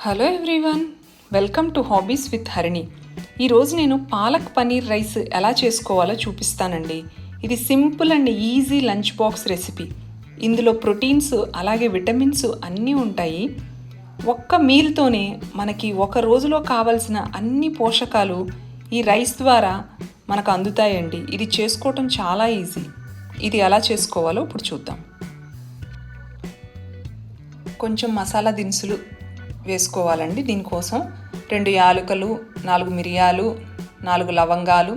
Hello everyone, welcome to hobbies with Harini. ఈరోజు నేను palak paneer rice ఎలా చేసుకోవాలో చూపిస్తానండి. ఇది simple and easy lunch box recipe. ఇందులో ప్రోటీన్స్ అలాగే విటమిన్స్ అన్నీ ఉంటాయి. ఒక్క మీల్తోనే మనకి ఒక రోజులో కావాల్సిన అన్ని పోషకాలు ఈ రైస్ ద్వారా మనకు అందుతాయండి. ఇది చేసుకోవటం చాలా ఈజీ. ఇది ఎలా చేసుకోవాలో ఇప్పుడు చూద్దాం. కొంచెం మసాలా దినుసులు వేసుకోవాలండి. దీనికోసం 2 యాలకులు, 4 మిరియాలు, 4 లవంగాలు,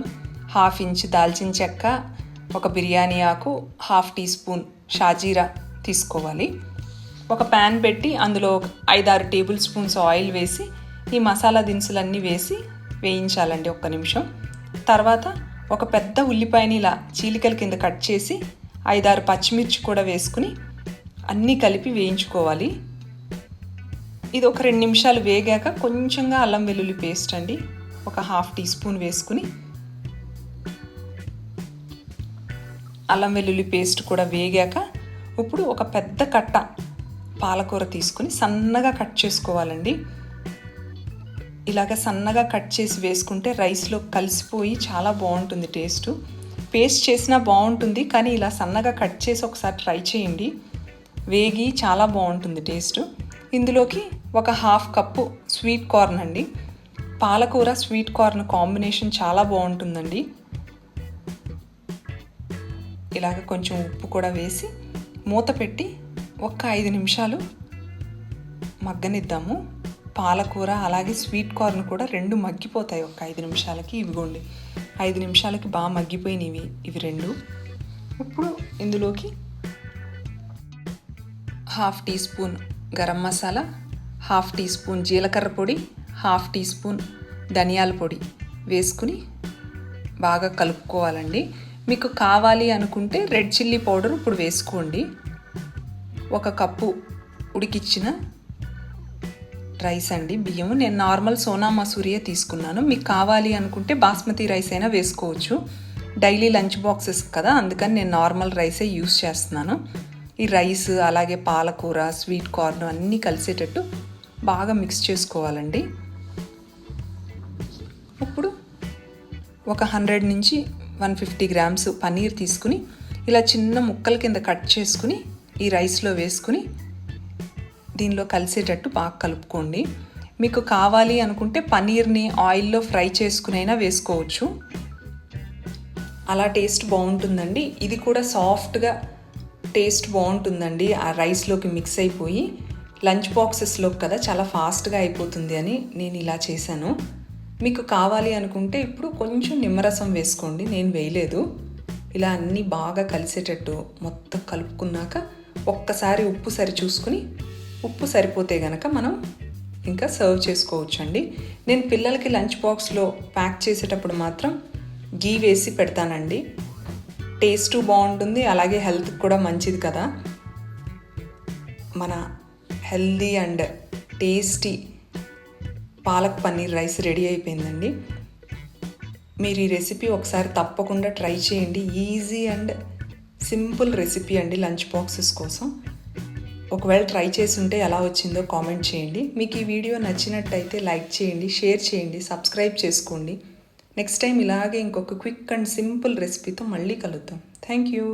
1/2 ఇంచ్ దాల్చిన చెక్క, ఒక బిర్యానీ ఆకు, 1/2 టీ స్పూన్ షాజీరా తీసుకోవాలి. ఒక ప్యాన్ పెట్టి అందులో 5-6 టేబుల్ స్పూన్స్ ఆయిల్ వేసి ఈ మసాలా దినుసులన్నీ వేసి వేయించాలండి 1 నిమిషం. తర్వాత ఒక పెద్ద ఉల్లిపాయని ఇలా చీలికల కింద కట్ చేసి 5-6 పచ్చిమిర్చి కూడా వేసుకుని అన్నీ కలిపి వేయించుకోవాలి. ఇది ఒక 2 నిమిషాలు వేగాక కొంచెంగా అల్లం వెల్లుల్లి పేస్ట్ అండి ఒక 1/2 టీ స్పూన్ వేసుకుని అల్లం వెల్లుల్లి పేస్ట్ కూడా వేగాక ఇప్పుడు ఒక పెద్ద కట్ట పాలకూర తీసుకుని సన్నగా కట్ చేసుకోవాలండి. ఇలాగ సన్నగా కట్ చేసి వేసుకుంటే రైస్లో కలిసిపోయి చాలా బాగుంటుంది. పేస్ట్ చేసినా బాగుంటుంది, కానీ ఇలా సన్నగా కట్ చేసి ఒకసారి ట్రై చేయండి. వేగి చాలా బాగుంటుంది టేస్ట్. ఇందులోకి ఒక 1/2 కప్పు స్వీట్ కార్న్ అండి. పాలకూర స్వీట్ కార్న్ కాంబినేషన్ చాలా బాగుంటుందండి. ఇలాగ కొంచెం ఉప్పు కూడా వేసి మూత పెట్టి ఒక 5 నిమిషాలు మగ్గనిద్దాము. పాలకూర అలాగే స్వీట్ కార్న్ కూడా 2 మగ్గిపోతాయి ఒక 5 నిమిషాలకి. ఇవిగోండి 5 నిమిషాలకి బాగా మగ్గిపోయినవి ఇవి 2. ఇప్పుడు ఇందులోకి 1/2 teaspoon garam masala, 1/2 teaspoon జీలకర్ర పొడి, 1/2 టీ స్పూన్ ధనియాల పొడి వేసుకుని బాగా కలుపుకోవాలండి. మీకు కావాలి అనుకుంటే రెడ్ చిల్లీ పౌడర్ ఇప్పుడు వేసుకోండి. 1 కప్పు ఉడికిచ్చిన రైస్ అండి, బియ్యం. నేను నార్మల్ సోనా మసూరియే తీసుకున్నాను. మీకు కావాలి అనుకుంటే బాస్మతి రైస్ అయినా వేసుకోవచ్చు. డైలీ లంచ్ బాక్సెస్ కదా, అందుకని నేను నార్మల్ రైసే యూస్ చేస్తున్నాను. ఈ రైస్ అలాగే పాలకూర స్వీట్ కార్న్ అన్నీ కలిసేటట్టు బాగా మిక్స్ చేసుకోవాలండి. ఇప్పుడు ఒక 100 నుంచి 150 గ్రామ్స్ పన్నీర్ తీసుకుని ఇలా చిన్న ముక్కల కింద కట్ చేసుకుని ఈ రైస్లో వేసుకుని దీనిలో కలిసేటట్టు బాగా కలుపుకోండి. మీకు కావాలి అనుకుంటే పన్నీర్ని ఆయిల్లో ఫ్రై చేసుకునైనా వేసుకోవచ్చు. అలా టేస్ట్ బాగుంటుందండి. ఇది కూడా సాఫ్ట్గా టేస్ట్ బాగుంటుందండి. ఆ రైస్లోకి మిక్స్ అయిపోయి లంచ్ బాక్సెస్లోకి కదా చాలా ఫాస్ట్గా అయిపోతుంది అని నేను ఇలా చేశాను. మీకు కావాలి అనుకుంటే ఇప్పుడు కొంచెం నిమ్మరసం వేసుకోండి, నేను వేయలేదు. ఇలా అన్నీ బాగా కలిసేటట్టు మొత్తం కలుపుకున్నాక ఒక్కసారి ఉప్పు సరి చూసుకుని ఉప్పు సరిపోతే గనక మనం ఇంకా సర్వ్ చేసుకోవచ్చు అండి. నేను పిల్లలకి లంచ్ బాక్స్లో ప్యాక్ చేసేటప్పుడు మాత్రం గీ వేసి పెడతానండి. టేస్ట్ బాగుంటుంది, అలాగే హెల్త్కి కూడా మంచిది కదా. మన healthy and tasty palak paneer rice ready అయిపోయిందండి. మీరు ఈ రెసిపీ ఒకసారి తప్పకుండా ట్రై చేయండి. ఈజీ అండ్ సింపుల్ రెసిపీ అండి లంచ్ బాక్సెస్ కోసం. ఒకవేళ ట్రై చేసి ఉంటే ఎలా వచ్చిందో కామెంట్ చేయండి. మీకు ఈ వీడియో నచ్చినట్టయితే లైక్ చేయండి, షేర్ చేయండి, సబ్స్క్రైబ్ చేసుకోండి. నెక్స్ట్ టైం ఇలాగే ఇంకొక క్విక్ అండ్ సింపుల్ రెసిపీతో మళ్ళీ కలుద్దాం. Thank you.